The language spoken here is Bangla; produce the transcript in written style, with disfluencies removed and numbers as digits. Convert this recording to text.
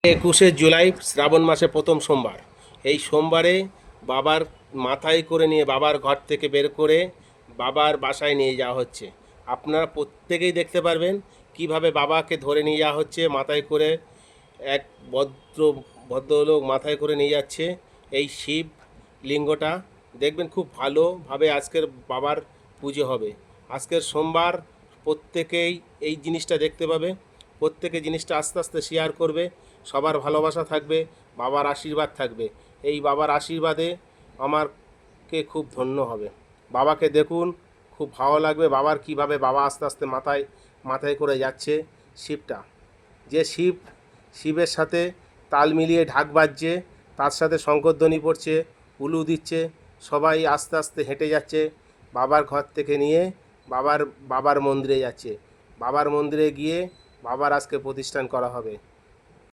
21শে জুলাই শ্রাবণ মাসে প্রথম সোমবার। এই সোমবারে বাবার মাথায় করে নিয়ে বাবার ঘর থেকে বের করে বাবার বাসায় নিয়ে যাওয়া হচ্ছে। আপনারা প্রত্যেকেই দেখতে পারবেন কিভাবে বাবাকে ধরে নিয়ে যাওয়া হচ্ছে মাথায় করে। এক ভদ্রলোক মাথায় করে নিয়ে যাচ্ছে এই শিব লিঙ্গটা। দেখবেন খুব ভালোভাবে আজকের বাবার পুজো হবে। আজকের সোমবার প্রত্যেকেই এই জিনিসটা দেখতে পাবে, প্রত্যেকে জিনিসটা আস্তে আস্তে শেয়ার করবে। সবার ভালোবাসা থাকবে, বাবার আশীর্বাদ থাকবে। এই বাবার আশীর্বাদে আমারকে খুব ধন্য হবে। বাবাকে দেখুন, খুব ভালো লাগবে বাবার কিভাবে বাবা আস্তে আস্তে মাথায় মাথায় করে যাচ্ছে শিবটা। যে শিবের সাথে তাল মিলিয়ে ঢাক বাজছে, তার সাথে শঙ্খধ্বনি পড়ছে, উলু দিচ্ছে, সবাই আস্তে আস্তে হেঁটে যাচ্ছে বাবার ঘর থেকে নিয়ে বাবার বাবার মন্দিরে যাচ্ছে। বাবার মন্দিরে গিয়ে বাবার আজকে প্রতিষ্ঠান করা হবে।